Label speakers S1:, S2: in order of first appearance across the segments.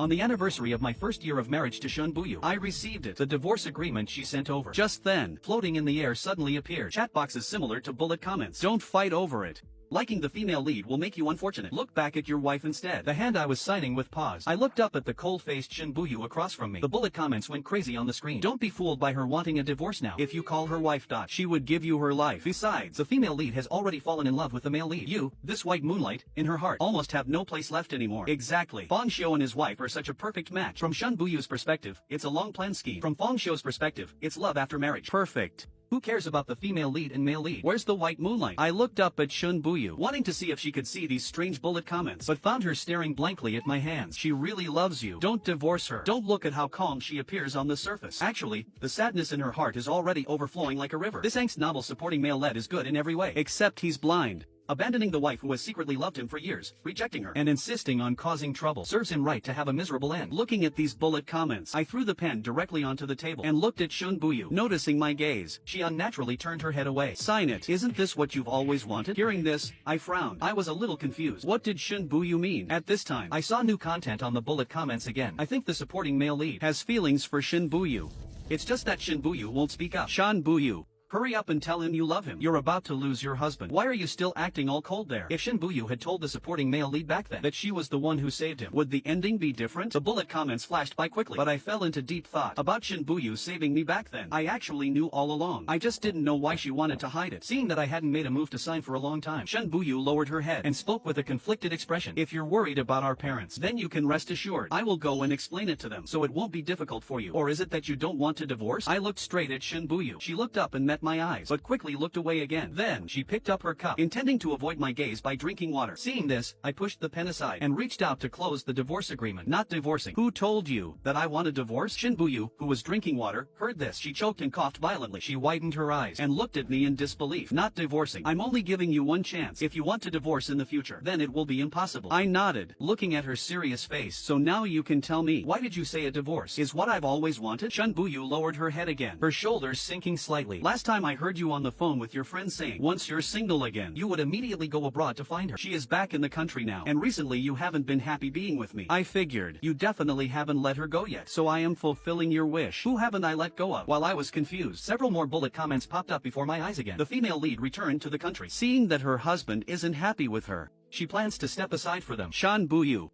S1: On the anniversary of my first year of marriage to Shen Buyu, I received it. The divorce agreement she sent over. Just then, floating in the air suddenly appeared chat boxes similar to bullet comments. Don't fight over it. Liking the female lead will make you unfortunate. Look back at your wife instead. The hand I was signing with paused. I looked up at the cold-faced Shen Buyu across from me. The bullet comments went crazy on the screen. Don't be fooled by her wanting a divorce now. If you call her wife, she would give you her life. Besides, the female lead has already fallen in love with the male lead. You, this white moonlight, in her heart, almost have no place left anymore. Exactly. Fang Xiu and his wife are such a perfect match. From Shen Buyu's perspective, it's a long-planned scheme. From Fang Xiu's perspective, it's love after marriage. Perfect. Who cares about the female lead and male lead? Where's the white moonlight? I looked up at Shen Buyu, wanting to see if she could see these strange bullet comments, but found her staring blankly at my hands. She really loves you. Don't divorce her. Don't look at how calm she appears on the surface. Actually, the sadness in her heart is already overflowing like a river. This angst novel supporting male lead is good in every way, except he's blind. Abandoning the wife who has secretly loved him for years, rejecting her, and insisting on causing trouble serves him right to have a miserable end. Looking at these bullet comments, I threw the pen directly onto the table and looked at Shen Buyu. Noticing my gaze, she unnaturally turned her head away. Sign it. Isn't this what you've always wanted? Hearing this, I frowned. I was a little confused. What did Shen Buyu mean? At this time, I saw new content on the bullet comments again. I think the supporting male lead has feelings for Shen Buyu. It's just that Shen Buyu won't speak up. Shen Buyu, hurry up and tell him you love him. You're about to lose your husband. Why are you still acting all cold there? If Shen Buyu had told the supporting male lead back then that she was the one who saved him, would the ending be different? The bullet comments flashed by quickly, but I fell into deep thought about Shen Buyu saving me back then. I actually knew all along. I just didn't know why she wanted to hide it. Seeing that I hadn't made a move to sign for a long time, Shen Buyu lowered her head and spoke with a conflicted expression. If you're worried about our parents, then you can rest assured. I will go and explain it to them, so it won't be difficult for you. Or is it that you don't want to divorce? I looked straight at Shen Buyu. She looked up and met my eyes, but quickly looked away again. Then, she picked up her cup, intending to avoid my gaze by drinking water. Seeing this, I pushed the pen aside and reached out to close the divorce agreement. Not divorcing. Who told you that I want a divorce? Shen Buyu, who was drinking water, heard this. She choked and coughed violently. She widened her eyes and looked at me in disbelief. Not divorcing. I'm only giving you one chance. If you want to divorce in the future, then it will be impossible. I nodded, looking at her serious face. So now you can tell me, why did you say a divorce is what I've always wanted? Shen Buyu lowered her head again, her shoulders sinking slightly. Last time I heard you on the phone with your friend saying, once you're single again, you would immediately go abroad to find her. She is back in the country now, and recently you haven't been happy being with me. I figured. You definitely haven't let her go yet, so I am fulfilling your wish. Who haven't I let go of? While I was confused, several more bullet comments popped up before my eyes again. The female lead returned to the country. Seeing that her husband isn't happy with her, she plans to step aside for them. Shen Buyu,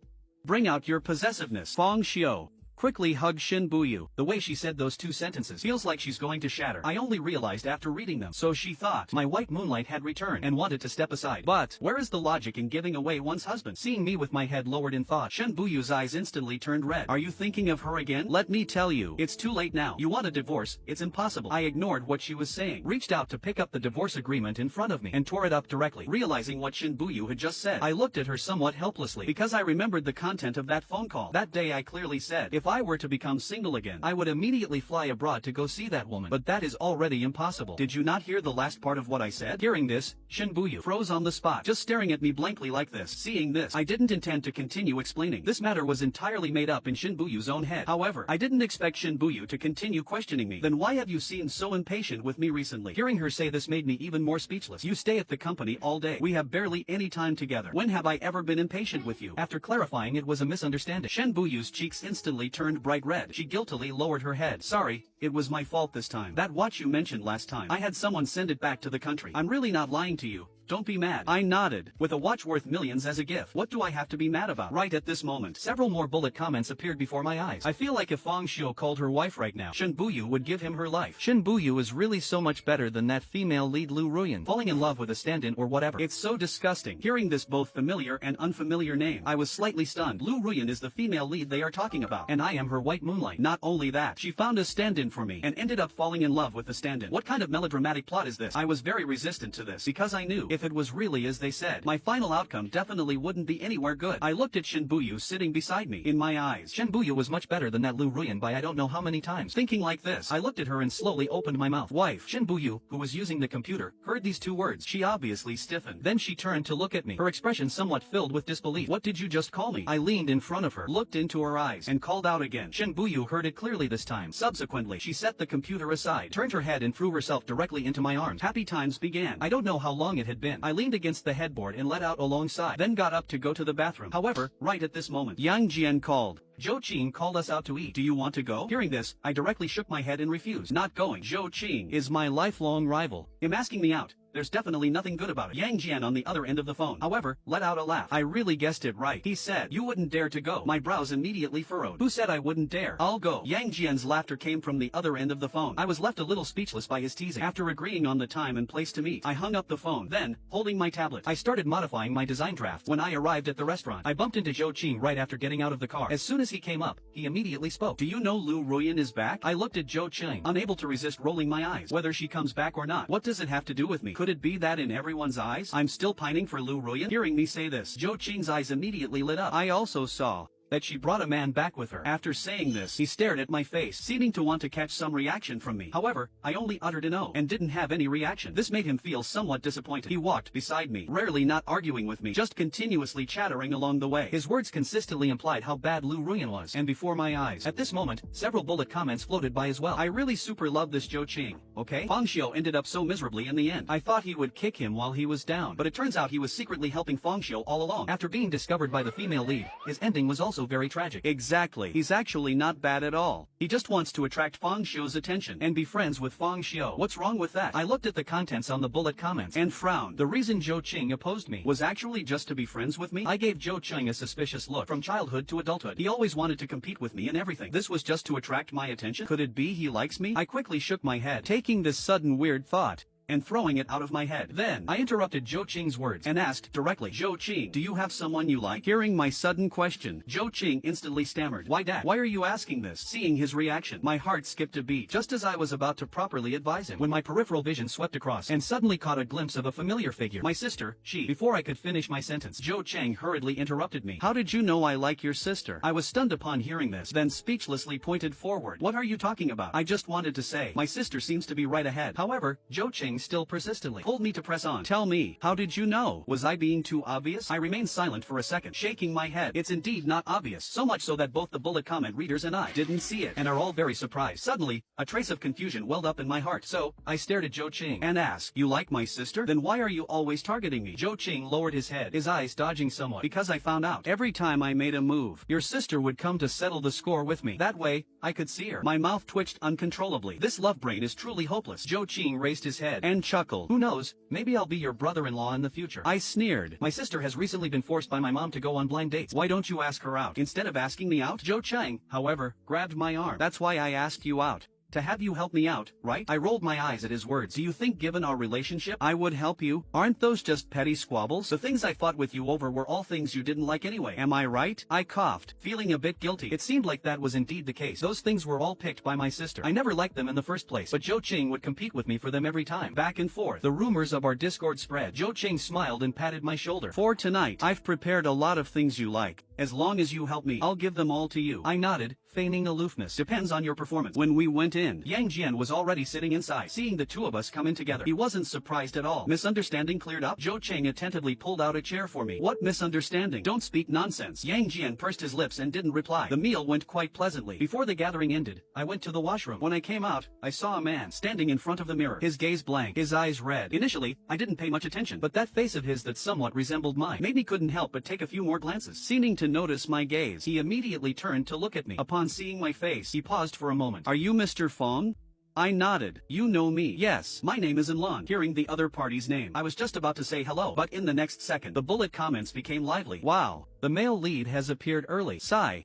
S1: bring out your possessiveness. Fang Xiu quickly hugged Shen Buyu. The way she said those two sentences feels like she's going to shatter. I only realized after reading them. So she thought my white moonlight had returned and wanted to step aside. But where is the logic in giving away one's husband? Seeing me with my head lowered in thought, Shen Buyu's eyes instantly turned red. Are you thinking of her again? Let me tell you, it's too late now. You want a divorce? It's impossible. I ignored what she was saying, reached out to pick up the divorce agreement in front of me, and tore it up directly. Realizing what Shen Buyu had just said, I looked at her somewhat helplessly, because I remembered the content of that phone call. That day I clearly said, if I were to become single again, I would immediately fly abroad to go see that woman. But that is already impossible. Did you not hear the last part of what I said? Hearing this, Shen Buyu froze on the spot, just staring at me blankly like this. Seeing this, I didn't intend to continue explaining. This matter was entirely made up in Shen Buyu's own head. However, I didn't expect Shen Buyu to continue questioning me. Then why have you seemed so impatient with me recently? Hearing her say this made me even more speechless. You stay at the company all day. We have barely any time together. When have I ever been impatient with you? After clarifying it was a misunderstanding, Shen Buyu's cheeks instantly turned bright red. She guiltily lowered her head. Sorry, it was my fault this time. That watch you mentioned last time, I had someone send it back to the country. I'm really not lying to you. Don't be mad. I nodded. With a watch worth millions as a gift, what do I have to be mad about? Right at this moment, several more bullet comments appeared before my eyes. I feel like if Fang Xiu called her wife right now, Shen Buyu would give him her life. Shen Buyu is really so much better than that female lead Lu Ruyan, falling in love with a stand-in or whatever. It's so disgusting. Hearing this both familiar and unfamiliar name, I was slightly stunned. Lu Ruyan is the female lead they are talking about, and I am her white moonlight. Not only that, she found a stand-in for me, and ended up falling in love with the stand-in. What kind of melodramatic plot is this? I was very resistant to this, because I knew, if it was really as they said, my final outcome definitely wouldn't be anywhere good. I looked at Shen Buyu sitting beside me. In my eyes, Shen Buyu was much better than that Lu Ruyan by I don't know how many times. Thinking like this, I looked at her and slowly opened my mouth. Wife. Shen Buyu, who was using the computer, heard these two words. She obviously stiffened. Then she turned to look at me, her expression somewhat filled with disbelief. What did you just call me? I leaned in front of her, looked into her eyes, and called out again. Shen Buyu heard it clearly this time. Subsequently, she set the computer aside, turned her head and threw herself directly into my arms. Happy times began. I don't know how long it had been. I leaned against the headboard and let out a long sigh, then got up to go to the bathroom. However, right at this moment, Yang Jian called. Zhou Qing called us out to eat. Do you want to go? Hearing this, I directly shook my head and refused. Not going. Zhou Qing is my lifelong rival. Him asking me out. There's definitely nothing good about it. Yang Jian on the other end of the phone, however, let out a laugh. I really guessed it right. He said, you wouldn't dare to go. My brows immediately furrowed. Who said I wouldn't dare? I'll go. Yang Jian's laughter came from the other end of the phone. I was left a little speechless by his teasing. After agreeing on the time and place to meet, I hung up the phone. Then, holding my tablet, I started modifying my design draft. When I arrived at the restaurant, I bumped into Zhou Qing right after getting out of the car. As soon as he came up, he immediately spoke. Do you know Lu Ruyan is back? I looked at Zhou Qing, unable to resist rolling my eyes. Whether she comes back or not, what does it have to do with me? Could it be that in everyone's eyes, I'm still pining for Lu Ruyan? Hearing me say this, Zhou Qing's eyes immediately lit up. I also saw that she brought a man back with her. After saying this, he stared at my face, seeming to want to catch some reaction from me. However, I only uttered an "oh" and didn't have any reaction. This made him feel somewhat disappointed. He walked beside me, rarely not arguing with me, just continuously chattering along the way. His words consistently implied how bad Lu Ruyan was, and before my eyes. At this moment, several bullet comments floated by as well. I really super love this Zhou Qing, okay? Fang Xiu ended up so miserably in the end. I thought he would kick him while he was down, but it turns out he was secretly helping Fang Xiu all along. After being discovered by the female lead, his ending was also very tragic. Exactly. He's actually not bad at all. He just wants to attract Fang Xiu's attention and be friends with Fang Xiu. What's wrong with that? I looked at the contents on the bullet comments and frowned. The reason Zhou Qing opposed me was actually just to be friends with me. I gave Zhou Qing a suspicious look. From childhood to adulthood, he always wanted to compete with me in everything. This was just to attract my attention? Could it be he likes me? I quickly shook my head, taking this sudden weird thought and throwing it out of my head. Then, I interrupted Zhou Qing's words and asked directly, Zhou Qing, do you have someone you like? Hearing my sudden question, Zhou Qing instantly stammered, why dad? Why are you asking this? Seeing his reaction, my heart skipped a beat, just as I was about to properly advise him, when my peripheral vision swept across and suddenly caught a glimpse of a familiar figure. My sister, she. Before I could finish my sentence, Zhou Qing hurriedly interrupted me. How did you know I like your sister? I was stunned upon hearing this, then speechlessly pointed forward. What are you talking about? I just wanted to say, my sister seems to be right ahead. However, Zhou Qing still persistently pulled me to press on. Tell me, how did you know? Was I being too obvious? I remained silent for a second, shaking my head. It's indeed not obvious, so much so that both the bullet comment readers and I didn't see it, and are all very surprised. Suddenly, a trace of confusion welled up in my heart, so I stared at Zhou Qing and asked, you like my sister? Then why are you always targeting me? Zhou Qing lowered his head, his eyes dodging somewhat. Because I found out, every time I made a move, your sister would come to settle the score with me. That way, I could see her. My mouth twitched uncontrollably. This love brain is truly hopeless. Zhou Qing raised his head and chuckled. Who knows, maybe I'll be your brother-in-law in the future. I sneered. My sister has recently been forced by my mom to go on blind dates. Why don't you ask her out? Instead of asking me out, Zhou Qing, however, grabbed my arm. That's why I asked you out. To have you help me out, right? I rolled my eyes at his words. Do you think given our relationship, I would help you? Aren't those just petty squabbles? The things I fought with you over were all things you didn't like anyway. Am I right? I coughed, feeling a bit guilty. It seemed like that was indeed the case. Those things were all picked by my sister. I never liked them in the first place, but Zhou Qing would compete with me for them every time. Back and forth. The rumors of our discord spread. Zhou Qing smiled and patted my shoulder. For tonight, I've prepared a lot of things you like. As long as you help me, I'll give them all to you. I nodded, feigning aloofness. Depends on your performance. When we went in, Yang Jian was already sitting inside. Seeing the two of us come in together, he wasn't surprised at all. Misunderstanding cleared up. Zhou Qing attentively pulled out a chair for me. What misunderstanding? Don't speak nonsense. Yang Jian pursed his lips and didn't reply. The meal went quite pleasantly. Before the gathering ended, I went to the washroom. When I came out, I saw a man standing in front of the mirror, his gaze blank, his eyes red. Initially, I didn't pay much attention, but that face of his that somewhat resembled mine made me couldn't help but take a few more glances. Seeming to notice my gaze, he immediately turned to look at me. Upon seeing my face, he paused for a moment. Are you Mr. Fong? I nodded. You know me. Yes, my name is Enlon. Hearing the other party's name, I was just about to say hello, but in the next second, the bullet comments became lively. Wow, the male lead has appeared early. Sigh.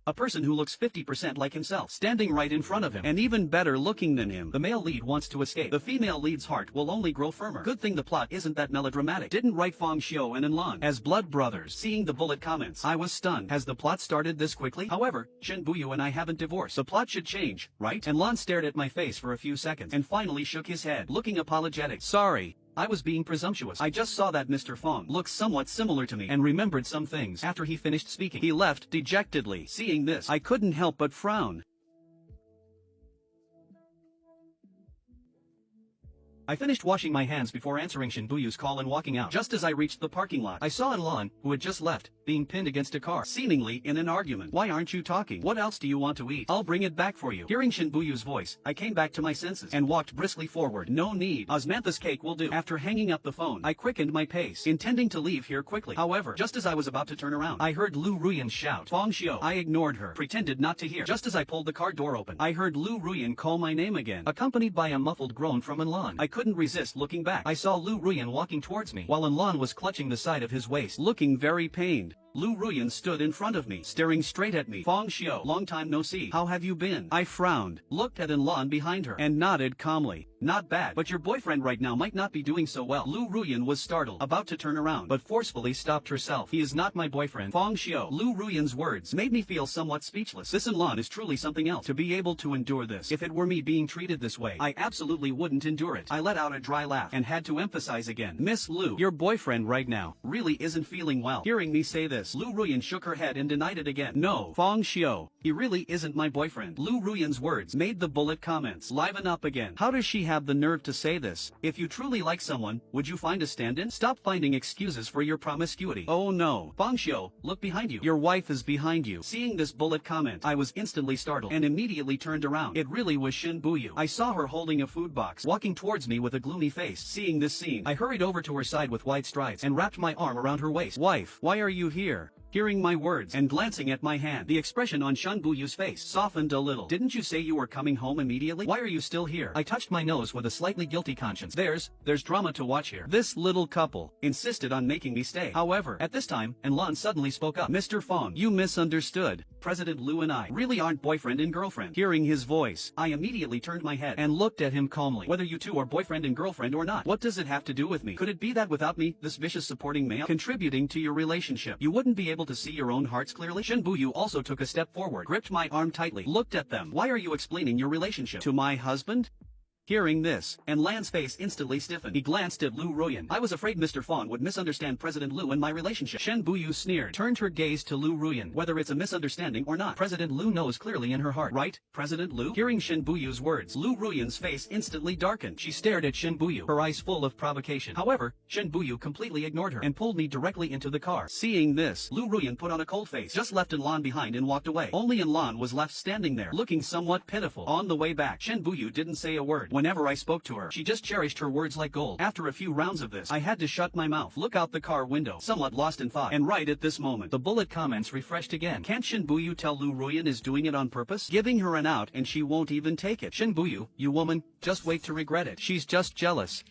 S1: A person who looks 50% like himself, standing right in front of him, and even better looking than him. The male lead wants to escape. The female lead's heart will only grow firmer. Good thing the plot isn't that melodramatic. Didn't write Fang Xiu and Enlon as blood brothers. Seeing the bullet comments, I was stunned. Has the plot started this quickly? However, Shen Buyu and I haven't divorced. The plot should change, right? Enlon stared at my face for a few seconds, and finally shook his head, looking apologetic. Sorry. I was being presumptuous. I just saw that Mr. Fong looked somewhat similar to me and remembered some things. After he finished speaking, he left dejectedly. Seeing this, I couldn't help but frown. I finished washing my hands before answering Shen Buyu's call and walking out. Just as I reached the parking lot, I saw Lan, who had just left, being pinned against a car, seemingly in an argument. Why aren't you talking? What else do you want to eat? I'll bring it back for you. Hearing Shen Buyu's voice, I came back to my senses and walked briskly forward. No need. Osmantha's cake will do. After hanging up the phone, I quickened my pace, intending to leave here quickly. However, just as I was about to turn around, I heard Lu Ruyan shout, Fong Xiu. I ignored her, pretended not to hear. Just as I pulled the car door open, I heard Lu Ruyan call my name again, accompanied by a muffled groan from Lan. I couldn't resist looking back. I saw Lu Ruyan walking towards me, while Lan was clutching the side of his waist, looking very pained. Lu Ruyan stood in front of me, staring straight at me. Fong Xiu, long time no see. How have you been? I frowned, looked at Lan behind her, and nodded calmly. Not bad, but your boyfriend right now might not be doing so well. Lu Ruyan was startled, about to turn around, but forcefully stopped herself. He is not my boyfriend. Fong Xiu. Lu Ruyan's words made me feel somewhat speechless. This Lan is truly something else. To be able to endure this. If it were me being treated this way, I absolutely wouldn't endure it. I let out a dry laugh, and had to emphasize again. Miss Lu, your boyfriend right now really isn't feeling well. Hearing me say this, Lu Ruyan shook her head and denied it again. No, Fong Xiu, he really isn't my boyfriend. Lu Ruyan's words made the bullet comments liven up again. How does she have the nerve to say this? If you truly like someone, would you find a stand-in? Stop finding excuses for your promiscuity. Oh no. Fong Xiu, look behind you. Your wife is behind you. Seeing this bullet comment, I was instantly startled and immediately turned around. It really was Shen Buyu. I saw her holding a food box, walking towards me with a gloomy face. Seeing this scene, I hurried over to her side with wide strides and wrapped my arm around her waist. Wife, why are you here? Hearing my words and glancing at my hand, the expression on Shen Buyu's face softened a little. Didn't you say you were coming home immediately? Why are you still here? I touched my nose with a slightly guilty conscience. There's drama to watch here. This little couple insisted on making me stay. However, at this time, Lan suddenly spoke up. Mr. Fong, you misunderstood. President Lu and I really aren't boyfriend and girlfriend. Hearing his voice, I immediately turned my head and looked at him calmly. Whether you two are boyfriend and girlfriend or not, what does it have to do with me? Could it be that without me, this vicious supporting male, contributing to your relationship, you wouldn't be able to see your own hearts clearly? Shen Buyu also took a step forward, gripped my arm tightly, looked at them. Why are you explaining your relationship to my husband? Hearing this, Lan's face instantly stiffened. He glanced at Lu Ruyan. I was afraid Mr. Fong would misunderstand President Lu and my relationship. Shen Buyu sneered, turned her gaze to Lu Ruyan. Whether it's a misunderstanding or not, President Lu knows clearly in her heart, right? President Lu? Hearing Shen Buyu's words, Lu Ruyan's face instantly darkened. She stared at Shen Buyu, her eyes full of provocation. However, Shen Buyu completely ignored her and pulled me directly into the car. Seeing this, Lu Ruyan put on a cold face, just left Lan behind and walked away. Only Lan was left standing there, looking somewhat pitiful. On the way back, Shen Buyu didn't say a word. Whenever I spoke to her, she just cherished her words like gold. After a few rounds of this, I had to shut my mouth, look out the car window, somewhat lost in thought. And right at this moment, the bullet comments refreshed again. Can't Shen Buyu tell Lu Ruyan is doing it on purpose? Giving her an out and she won't even take it. Shen Buyu, you woman, just wait to regret it. She's just jealous.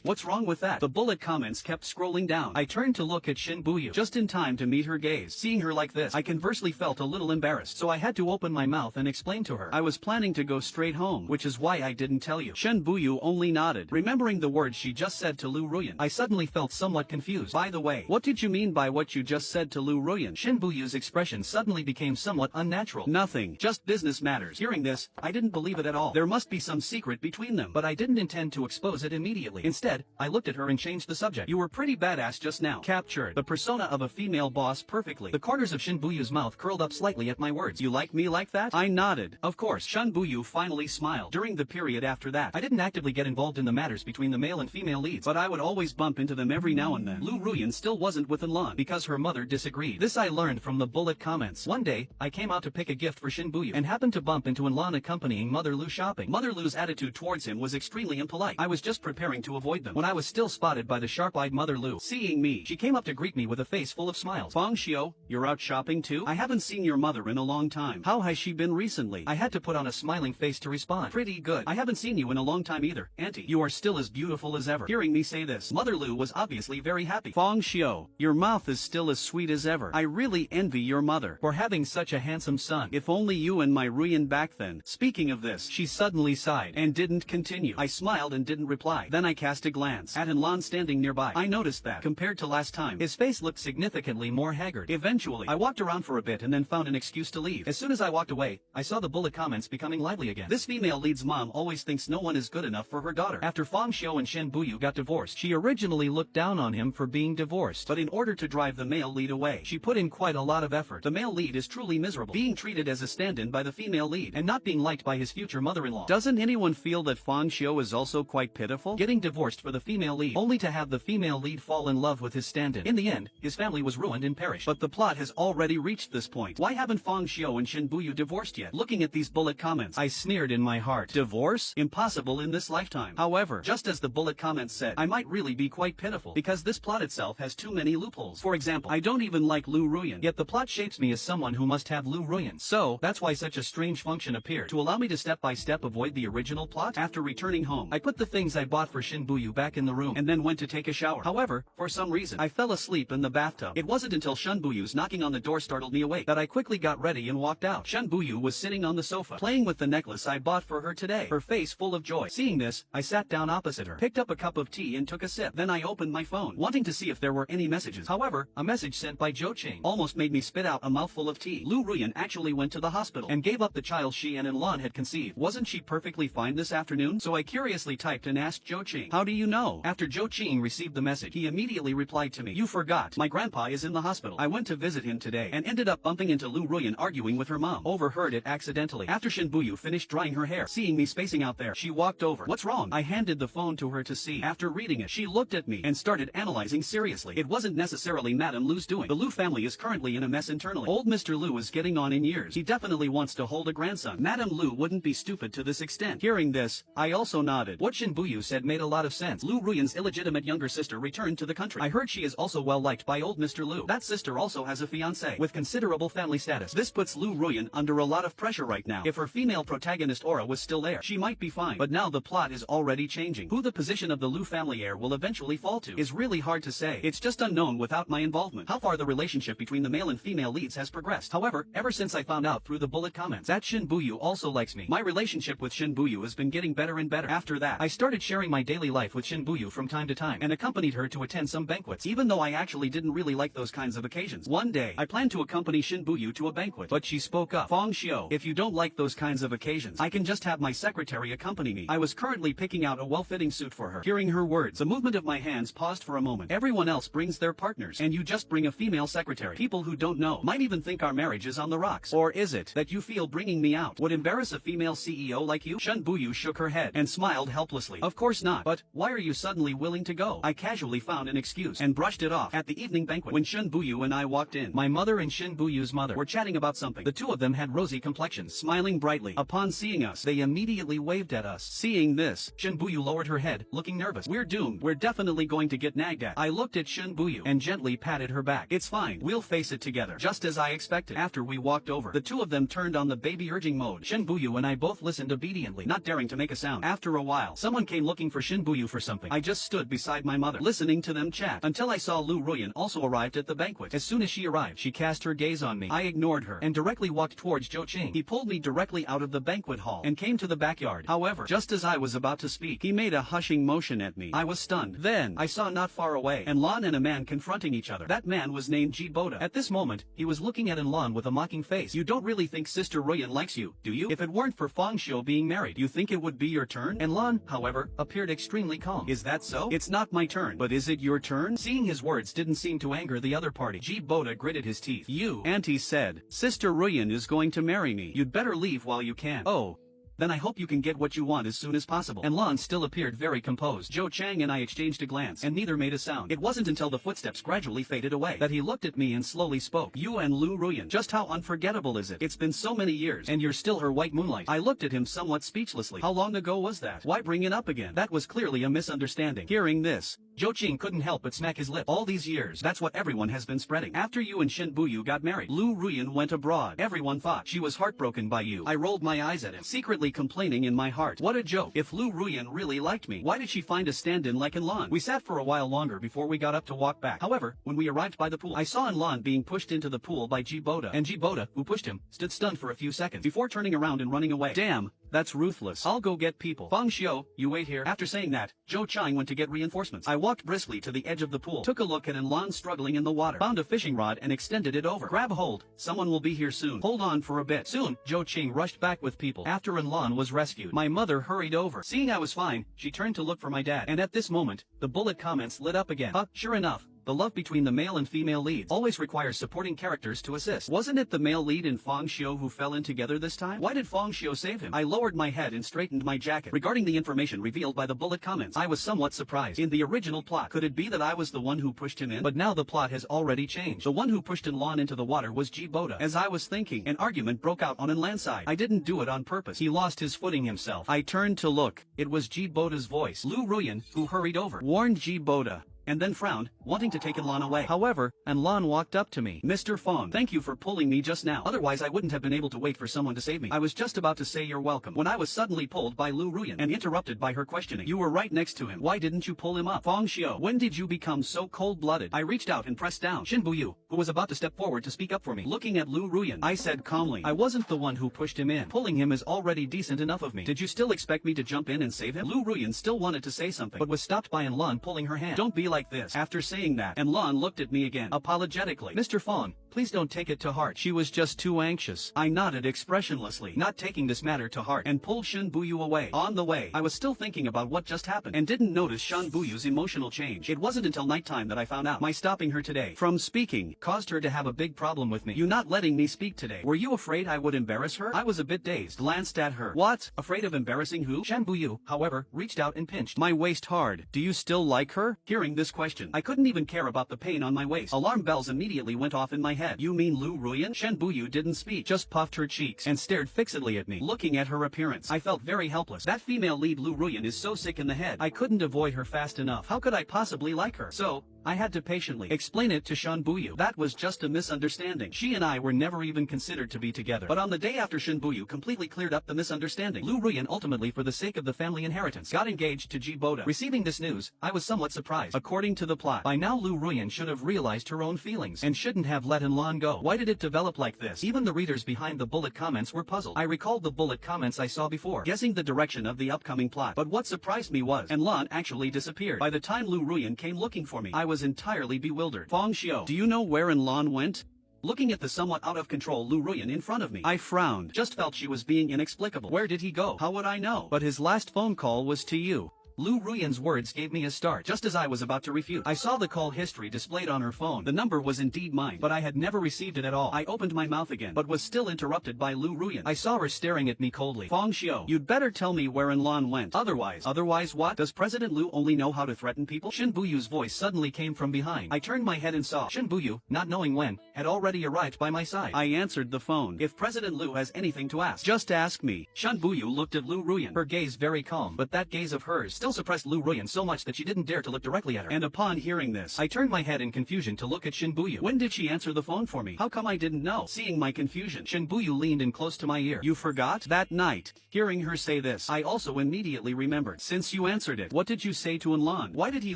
S1: What's wrong with that? The bullet comments kept scrolling down. I turned to look at Shen Buyu, just in time to meet her gaze. Seeing her like this, I conversely felt a little embarrassed, so I had to open my mouth and explain to her. I was planning to go straight home, which is why I didn't tell you. Shen Buyu only nodded. Remembering the words she just said to Lu Ruyan, I suddenly felt somewhat confused. By the way, what did you mean by what you just said to Lu Ruyan? Shen Buyu's expression suddenly became somewhat unnatural. Nothing, just business matters. Hearing this, I didn't believe it at all. There must be some secret between them, but I didn't intend to expose it immediately. Instead, I looked at her and changed the subject. You were pretty badass just now. Captured the persona of a female boss perfectly. The corners of Shen Buyu's mouth curled up slightly at my words. You like me like that? I nodded. Of course. Shen Buyu finally smiled. During the period after that, I didn't actively get involved in the matters between the male and female leads, but I would always bump into them every now and then. Lu Ruyan still wasn't with Lan because her mother disagreed. This I learned from the bullet comments. One day, I came out to pick a gift for Shen Buyu and happened to bump into Lan accompanying Mother Lu shopping. Mother Lu's attitude towards him was extremely impolite. I was just preparing to avoid them when I was still spotted by the sharp-eyed Mother Lu. Seeing me, she came up to greet me with a face full of smiles. Fong Xiu, you're out shopping too? I haven't seen your mother in a long time. How has she been recently? I had to put on a smiling face to respond. Pretty good. I haven't seen you in a long time either. Auntie, you are still as beautiful as ever. Hearing me say this, Mother Lu was obviously very happy. Fong Xiu, your mouth is still as sweet as ever. I really envy your mother for having such a handsome son. If only you and my Ruyan back then. Speaking of this, she suddenly sighed and didn't continue. I smiled and didn't reply. Then I cast a glance at Lan standing nearby. I noticed that, compared to last time, his face looked significantly more haggard. Eventually, I walked around for a bit and then found an excuse to leave. As soon as I walked away, I saw the bullet comments becoming lively again. This female lead's mom always thinks no one is good enough for her daughter. After Fang Xiu and Shen Buyu got divorced, she originally looked down on him for being divorced, but in order to drive the male lead away, she put in quite a lot of effort. The male lead is truly miserable, being treated as a stand-in by the female lead, and not being liked by his future mother-in-law. Doesn't anyone feel that Fang Xiu is also quite pitiful? Getting divorced for the female lead, only to have the female lead fall in love with his stand-in. In the end, his family was ruined and perished. But the plot has already reached this point. Why haven't Fang Xiu and Shen Buyu divorced yet? Looking at these bullet comments, I sneered in my heart. Divorce? Impossible in this lifetime. However, just as the bullet comments said, I might really be quite pitiful, because this plot itself has too many loopholes. For example, I don't even like Lu Ruyan, yet the plot shapes me as someone who must have Lu Ruyan. So, that's why such a strange function appeared, to allow me to step by step avoid the original plot. After returning home, I put the things I bought for Shen Buyu back in the room, and then went to take a shower. However, for some reason, I fell asleep in the bathtub. It wasn't until Shen Buyu's knocking on the door startled me awake that I quickly got ready and walked out. Shen Buyu was sitting on the sofa, playing with the necklace I bought for her today, her face full of joy. Seeing this, I sat down opposite her, picked up a cup of tea and took a sip. Then I opened my phone, wanting to see if there were any messages. However, a message sent by Zhou Qing almost made me spit out a mouthful of tea. Lu Ruyan actually went to the hospital and gave up the child she and Lan had conceived. Wasn't she perfectly fine this afternoon? So I curiously typed and asked Zhou Qing, how do you know? After Zhou Qing received the message, he immediately replied to me, you forgot, my grandpa is in the hospital. I went to visit him today and ended up bumping into Lu Ruyan arguing with her mom. Overheard it accidentally. After Shen Buyu finished drying her hair, seeing me spacing out there, she walked over. What's wrong? I handed the phone to her to see. After reading it, she looked at me and started analyzing seriously. It wasn't necessarily Madame Lu's doing. The Lu family is currently in a mess internally. Old Mr. Lu is getting on in years. He definitely wants to hold a grandson. Madame Lu wouldn't be stupid to this extent. Hearing this, I also nodded. What Shen Buyu said made a lot of sense. Lu Ruyan's illegitimate younger sister returned to the country. I heard she is also well liked by old Mr. Lu. That sister also has a fiancé with considerable family status. This puts Lu Ruyan under a lot of pressure right now. If her female protagonist aura was still there, she might be fine. But now the plot is already changing. Who the position of the Lu family heir will eventually fall to is really hard to say. It's just unknown without my involvement. How far the relationship between the male and female leads has progressed. However, ever since I found out through the bullet comments that Shen Buyu also likes me, my relationship with Shen Buyu has been getting better and better. After that, I started sharing my daily life with Shen Buyu from time to time and accompanied her to attend some banquets, even though I actually didn't really like those kinds of occasions. One day, I planned to accompany Shen Buyu to a banquet, but she spoke up. Fang Xiu, if you don't like those kinds of occasions, I can just have my secretary accompany me. I was currently picking out a well-fitting suit for her. Hearing her words, the movement of my hands paused for a moment. Everyone else brings their partners, and you just bring a female secretary. People who don't know might even think our marriage is on the rocks. Or is it that you feel bringing me out would embarrass a female CEO like you? Shen Buyu shook her head and smiled helplessly. Of course not. But why are you suddenly willing to go? I casually found an excuse and brushed it off. At the evening banquet, when Shen Buyu and I walked in, my mother and Shen Buyu's mother were chatting about something. The two of them had rosy complexions, smiling brightly. Upon seeing us, they immediately waved at us. Seeing this, Shen Buyu lowered her head, looking nervous. We're doomed. We're definitely going to get nagged at. I looked at Shen Buyu and gently patted her back. It's fine. We'll face it together. Just as I expected. After we walked over, the two of them turned on the baby urging mode. Shen Buyu and I both listened obediently, not daring to make a sound. After a while, someone came looking for Shen Buyu for something. I just stood beside my mother, listening to them chat, until I saw Lu Ruyan also arrived at the banquet. As soon as she arrived, she cast her gaze on me. I ignored her and directly walked towards Zhou Qing. He pulled me directly out of the banquet hall and came to the backyard. However, just as I was about to speak, he made a hushing motion at me. I was stunned. Then, I saw not far away, Lan and a man confronting each other. That man was named Ji Boda. At this moment, he was looking at Lan with a mocking face. You don't really think Sister Ruyan likes you, do you? If it weren't for Fang Xiu being married, you think it would be your turn? Lan, however, appeared extremely calm. Is that so? It's not my turn, but is it your turn? Seeing his words didn't seem to anger the other party, Ji Boda gritted his teeth. You, Auntie said, Sister Ruyan is going to marry me. You'd better leave while you can. Oh. Then I hope you can get what you want as soon as possible. Lan still appeared very composed. Zhou Chang and I exchanged a glance, and neither made a sound. It wasn't until the footsteps gradually faded away that he looked at me and slowly spoke. You and Lu Ruyan. Just how unforgettable is it? It's been so many years, and you're still her white moonlight. I looked at him somewhat speechlessly. How long ago was that? Why bring it up again? That was clearly a misunderstanding. Hearing this, Zhou Qing couldn't help but smack his lip. All these years, that's what everyone has been spreading. After you and Shen Buyu got married, Lu Ruyan went abroad. Everyone thought she was heartbroken by you. I rolled my eyes at him, secretly complaining in my heart. What a joke. If Lu Ruyan really liked me, why did she find a stand-in like Lan? We sat for a while longer before we got up to walk back. However, when we arrived by the pool, I saw Lan being pushed into the pool by Ji Boda, and Ji Boda, who pushed him, stood stunned for a few seconds before turning around and running away. Damn. That's ruthless. I'll go get people. Fang Xiu, you wait here. After saying that, Zhou Chang went to get reinforcements. I walked briskly to the edge of the pool, took a look at Enlan struggling in the water, found a fishing rod and extended it over. Grab hold. Someone will be here soon. Hold on for a bit. Soon, Zhou Ching rushed back with people. After Enlan was rescued, my mother hurried over. Seeing I was fine, she turned to look for my dad. And at this moment, the bullet comments lit up again. Sure enough. The love between the male and female leads always requires supporting characters to assist. Wasn't it the male lead in Fang Xiu who fell in together this time? Why did Fang Xiu save him? I lowered my head and straightened my jacket. Regarding the information revealed by the bullet comments, I was somewhat surprised. In the original plot, could it be that I was the one who pushed him in? But now the plot has already changed. The one who pushed Enlan into the water was Ji Boda. As I was thinking, an argument broke out on Enlan's side. I didn't do it on purpose. He lost his footing himself. I turned to look. It was Ji Boda's voice. Lu Ruyan, who hurried over, warned Ji Boda, and then frowned, wanting to take Enlan away. However, Enlan walked up to me. Mr. Fong, thank you for pulling me just now. Otherwise I wouldn't have been able to wait for someone to save me. I was just about to say you're welcome when I was suddenly pulled by Lu Ruyan and interrupted by her questioning. You were right next to him. Why didn't you pull him up? Fong Xiu, when did you become so cold-blooded? I reached out and pressed down Shen Buyu, who was about to step forward to speak up for me. Looking at Lu Ruyan, I said calmly, I wasn't the one who pushed him in. Pulling him is already decent enough of me. Did you still expect me to jump in and save him? Lu Ruyan still wanted to say something, but was stopped by Enlan pulling her hand. Don't be like this. After saying that, Enlan looked at me again, apologetically. Mr. Fong, please don't take it to heart. She was just too anxious. I nodded expressionlessly, not taking this matter to heart, and pulled Shen Buyu away. On the way, I was still thinking about what just happened, and didn't notice Shen Buyu's emotional change. It wasn't until nighttime that I found out my stopping her today from speaking caused her to have a big problem with me. You not letting me speak today. Were you afraid I would embarrass her? I was a bit dazed, glanced at her. What? Afraid of embarrassing who? Shen Buyu, however, reached out and pinched my waist hard. Do you still like her? Hearing this question, I couldn't even care about the pain on my waist. Alarm bells immediately went off in my head. You mean Lu Ruyan? Shen Buyu didn't speak, just puffed her cheeks and stared fixedly at me. Looking at her appearance, I felt very helpless. That female lead Lu Ruyan is so sick in the head. I couldn't avoid her fast enough. How could I possibly like her? So, I had to patiently explain it to Shen Buyu. That was just a misunderstanding. She and I were never even considered to be together. But on the day after Shen Buyu completely cleared up the misunderstanding, Lu Ruyan ultimately, for the sake of the family inheritance, got engaged to Ji Boda. Receiving this news, I was somewhat surprised. According to the plot, by now Lu Ruyan should have realized her own feelings and shouldn't have let Enlan go. Why did it develop like this? Even the readers behind the bullet comments were puzzled. I recalled the bullet comments I saw before, guessing the direction of the upcoming plot. But what surprised me was, Enlan actually disappeared. By the time Lu Ruyan came looking for me, I was entirely bewildered. Fang Xiu, do you know where Enlan went? Looking at the somewhat out-of-control Lu Ruyan in front of me, I frowned. Just felt she was being inexplicable. Where did he go? How would I know? But his last phone call was to you. Lu Ruyan's words gave me a start. Just as I was about to refute, I saw the call history displayed on her phone. The number was indeed mine, but I had never received it at all. I opened my mouth again, but was still interrupted by Lu Ruyan. I saw her staring at me coldly. Fang Xiu, you'd better tell me where Enlan went. Otherwise what? Does President Lu only know how to threaten people? Shen Buyu's voice suddenly came from behind. I turned my head and saw Shen Buyu, not knowing when, had already arrived by my side. I answered the phone. If President Lu has anything to ask, just ask me. Shen Buyu looked at Lu Ruyan, her gaze very calm, but that gaze of hers still suppressed Lu Ruyan so much that she didn't dare to look directly at her. And upon hearing this, I turned my head in confusion to look at Shen Buyu. When did she answer the phone for me? How come I didn't know? Seeing my confusion, Shen Buyu leaned in close to my ear. You forgot? That night, hearing her say this, I also immediately remembered. Since you answered it, what did you say to Enlan? Why did he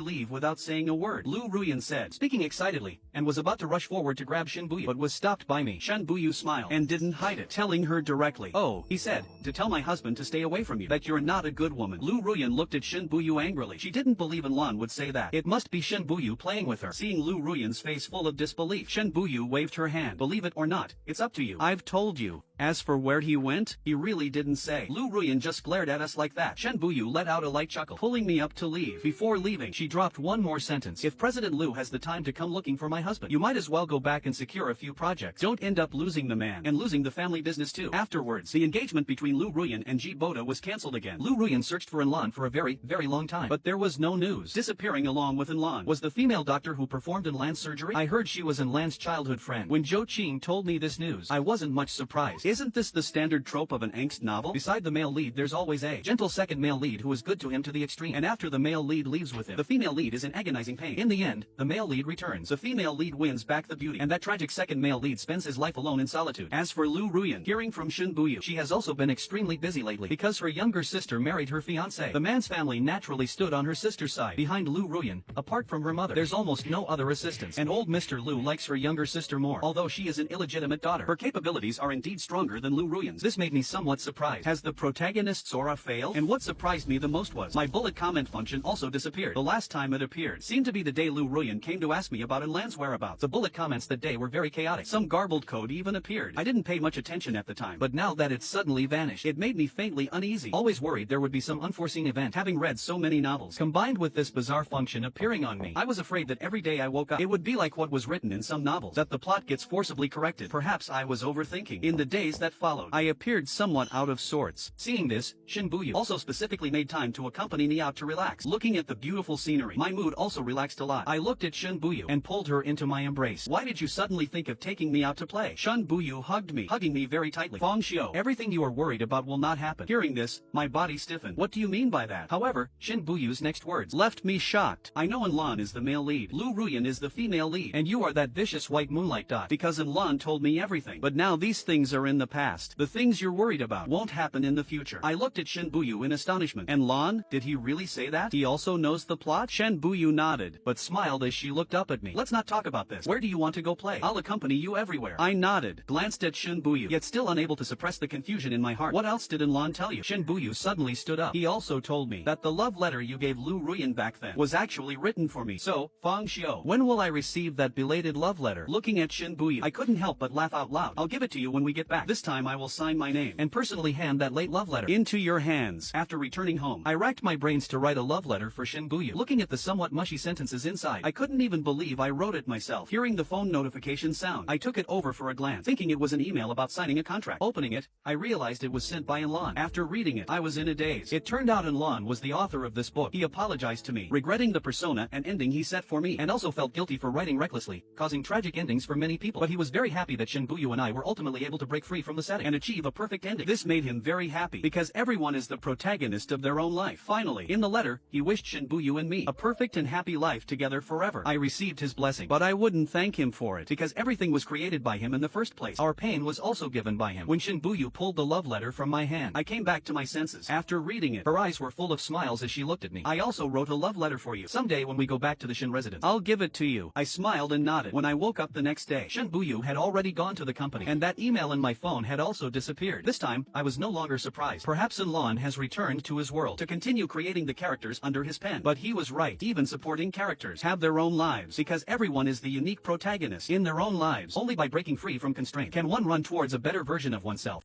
S1: leave without saying a word? Lu Ruyan said, speaking excitedly, and was about to rush forward to grab Shen Buyu, but was stopped by me. Shen Buyu smiled, and didn't hide it, telling her directly. Oh, he said, to tell my husband to stay away from you, that you're not a good woman. Lu Ruyan looked at Shen Buyu angrily. She didn't believe Enlan would say that. It must be Shen Buyu playing with her. Seeing Lu Ruyan's face full of disbelief, Shen Buyu waved her hand. Believe it or not, it's up to you. I've told you. As for where he went, he really didn't say. Lu Ruyan just glared at us like that. Shen Buyu let out a light chuckle, pulling me up to leave. Before leaving, she dropped one more sentence. If President Lu has the time to come looking for my husband, you might as well go back and secure a few projects. Don't end up losing the man, and losing the family business too. Afterwards, the engagement between Lu Ruyan and Ji Boda was cancelled again. Lu Ruyan searched for Enlan for a very, very long time, but there was no news. Disappearing along with Enlan was the female doctor who performed Enlan's surgery. I heard she was Enlan's childhood friend. When Zhou Qing told me this news, I wasn't much surprised. Isn't this the standard trope of an angst novel? Beside the male lead, there's always a gentle second male lead who is good to him to the extreme, and after the male lead leaves with him, the female lead is in agonizing pain. In the end, the male lead returns. The female lead wins back the beauty, and that tragic second male lead spends his life alone in solitude. As for Lu Ruyan, hearing from Shen Buyu, she has also been extremely busy lately because her younger sister married her fiancé. The man's family family naturally stood on her sister's side. Behind Lu Ruyan, apart from her mother, there's almost no other assistance. And old Mr. Lu likes her younger sister more, although she is an illegitimate daughter. Her capabilities are indeed stronger than Lu Ruyan's. This made me somewhat surprised. Has the protagonist's aura failed? And what surprised me the most was, my bullet comment function also disappeared. The last time it appeared seemed to be the day Lu Ruyan came to ask me about Enlan's whereabouts. The bullet comments that day were very chaotic. Some garbled code even appeared. I didn't pay much attention at the time, but now that it suddenly vanished, it made me faintly uneasy. Always worried there would be some unforeseen event, having read so many novels. Combined with this bizarre function appearing on me, I was afraid that every day I woke up, it would be like what was written in some novels, that the plot gets forcibly corrected. Perhaps I was overthinking. In the days that followed, I appeared somewhat out of sorts. Seeing this, Shen Buyu also specifically made time to accompany me out to relax. Looking at the beautiful scenery, my mood also relaxed a lot. I looked at Shen Buyu and pulled her into my embrace. Why did you suddenly think of taking me out to play? Shen Buyu hugged me, hugging me very tightly. Feng Xiu, everything you are worried about will not happen. Hearing this, my body stiffened. What do you mean by that? However, Shen Buyu's next words left me shocked. I know Enlan is the male lead, Lu Ruyan is the female lead, and you are that vicious white moonlight dot, because Enlan told me everything. But now these things are in the past. The things you're worried about won't happen in the future. I looked at Shen Buyu in astonishment. Enlan? Did he really say that? He also knows the plot? Shen Buyu nodded, but smiled as she looked up at me. Let's not talk about this. Where do you want to go play? I'll accompany you everywhere. I nodded, glanced at Shen Buyu, yet still unable to suppress the confusion in my heart. What else did Enlan tell you? Shen Buyu suddenly stood up. He also told me that the love letter you gave Lu Ruyan back then was actually written for me. So, Feng Xiu, when will I receive that belated love letter? Looking at Shen Buyu, I couldn't help but laugh out loud. I'll give it to you when we get back. This time I will sign my name and personally hand that late love letter into your hands. After returning home, I racked my brains to write a love letter for Shen Buyu. Looking at the somewhat mushy sentences inside, I couldn't even believe I wrote it myself. Hearing the phone notification sound, I took it over for a glance, thinking it was an email about signing a contract. Opening it, I realized it was sent by Enlan. After reading it, I was in a daze. It turned out Enlan was the author of this book. He apologized to me, regretting the persona and ending he set for me, and also felt guilty for writing recklessly, causing tragic endings for many people. But he was very happy that Shen Buyu and I were ultimately able to break free from the setting and achieve a perfect ending. This made him very happy, because everyone is the protagonist of their own life. Finally, in the letter, he wished Shen Buyu and me a perfect and happy life together forever. I received his blessing, but I wouldn't thank him for it, because everything was created by him in the first place. Our pain was also given by him. When Shen Buyu pulled the love letter from my hand, I came back to my senses. After reading it, her eyes were full of smiles as she looked at me. I also wrote a love letter for you. Someday when we go back to the Shen residence, I'll give it to you. I smiled and nodded. When I woke up the next day, Shen Buyu had already gone to the company, and that email in my phone had also disappeared. This time, I was no longer surprised. Perhaps Enlan has returned to his world to continue creating the characters under his pen. But he was right. Even supporting characters have their own lives, because everyone is the unique protagonist in their own lives. Only by breaking free from constraint can one run towards a better version of oneself.